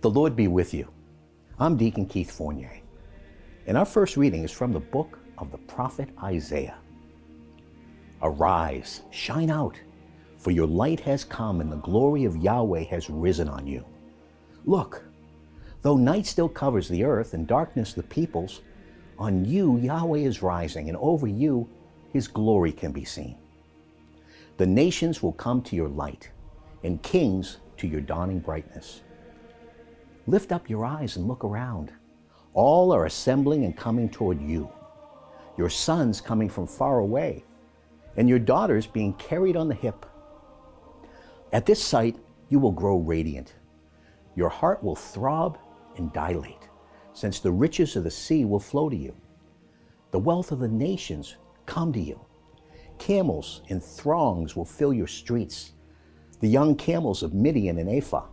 The Lord be with you. I'm Deacon Keith Fournier, and our first reading is from the book of the prophet Isaiah. Arise, shine out, for your light has come, and the glory of Yahweh has risen on you. Look, though night still covers the earth and darkness the peoples, on you Yahweh is rising, and over you his glory can be seen. The nations will come to your light, and kings to your dawning brightness. Lift up your eyes and look around. All are assembling and coming toward you. Your sons coming from far away, and your daughters being carried on the hip. At this sight, you will grow radiant. Your heart will throb and dilate, since the riches of the sea will flow to you. The wealth of the nations come to you. Camels in throngs will fill your streets, the young camels of Midian and Ephah.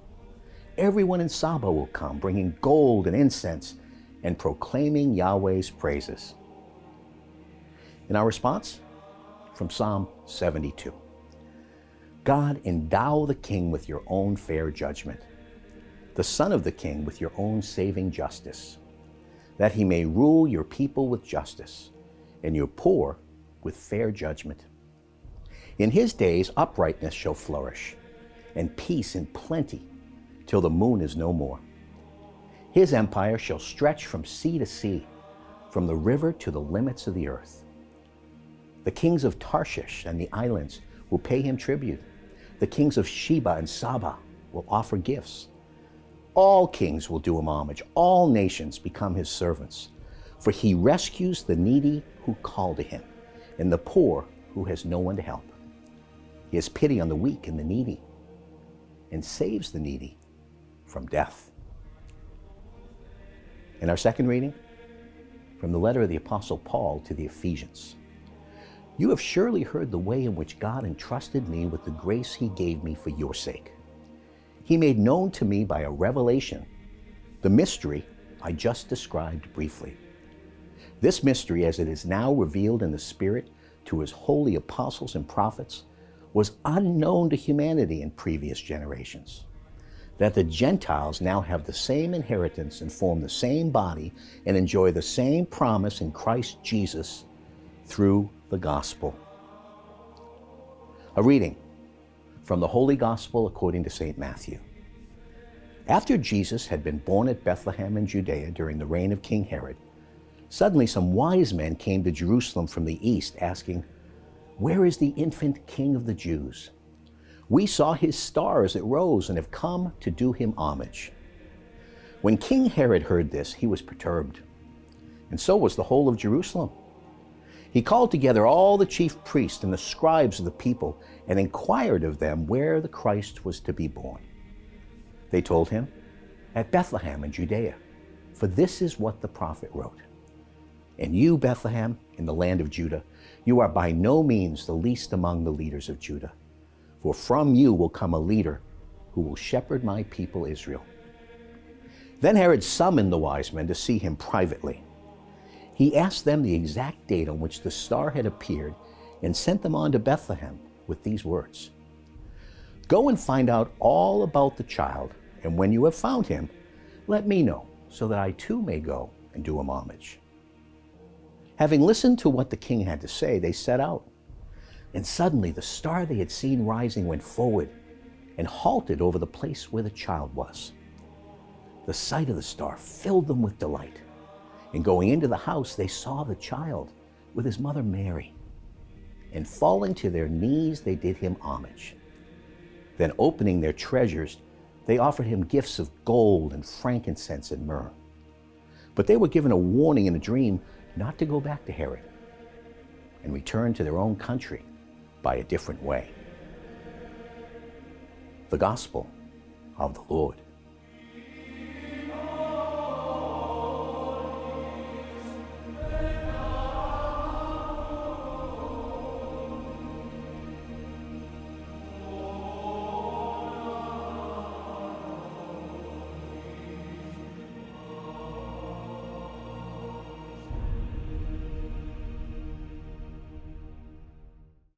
Everyone in Saba will come, bringing gold and incense and proclaiming Yahweh's praises. In our response, from Psalm 72. God, endow the king with your own fair judgment, the son of the king with your own saving justice, that he may rule your people with justice and your poor with fair judgment. In his days uprightness shall flourish, and peace in plenty, till the moon is no more. His empire shall stretch from sea to sea, from the river to the limits of the earth. The kings of Tarshish and the islands will pay him tribute. The kings of Sheba and Saba will offer gifts. All kings will do him homage. All nations become his servants. For he rescues the needy who call to him, and the poor who has no one to help. He has pity on the weak and the needy, and saves the needy from death. In our second reading, from the letter of the Apostle Paul to the Ephesians. You have surely heard the way in which God entrusted me with the grace he gave me for your sake. He made known to me by a revelation the mystery I just described briefly. This mystery, as it is now revealed in the Spirit to his holy apostles and prophets, was unknown to humanity in previous generations, that the Gentiles now have the same inheritance and form the same body and enjoy the same promise in Christ Jesus through the gospel. A reading from the Holy Gospel according to St. Matthew. After Jesus had been born at Bethlehem in Judea during the reign of King Herod, suddenly some wise men came to Jerusalem from the east, asking, "Where is the infant King of the Jews? We saw his star as it rose and have come to do him homage." When King Herod heard this, he was perturbed, and so was the whole of Jerusalem. He called together all the chief priests and the scribes of the people and inquired of them where the Christ was to be born. They told him, "At Bethlehem in Judea, for this is what the prophet wrote. And you, Bethlehem, in the land of Judah, you are by no means the least among the leaders of Judah, for from you will come a leader who will shepherd my people Israel." Then Herod summoned the wise men to see him privately. He asked them the exact date on which the star had appeared and sent them on to Bethlehem with these words, "Go and find out all about the child, and when you have found him, let me know, so that I too may go and do him homage." Having listened to what the king had to say, they set out. And suddenly the star they had seen rising went forward and halted over the place where the child was. The sight of the star filled them with delight. And going into the house, they saw the child with his mother Mary. And falling to their knees, they did him homage. Then opening their treasures, they offered him gifts of gold and frankincense and myrrh. But they were given a warning in a dream not to go back to Herod and return to their own country by a different way. The Gospel of the Lord.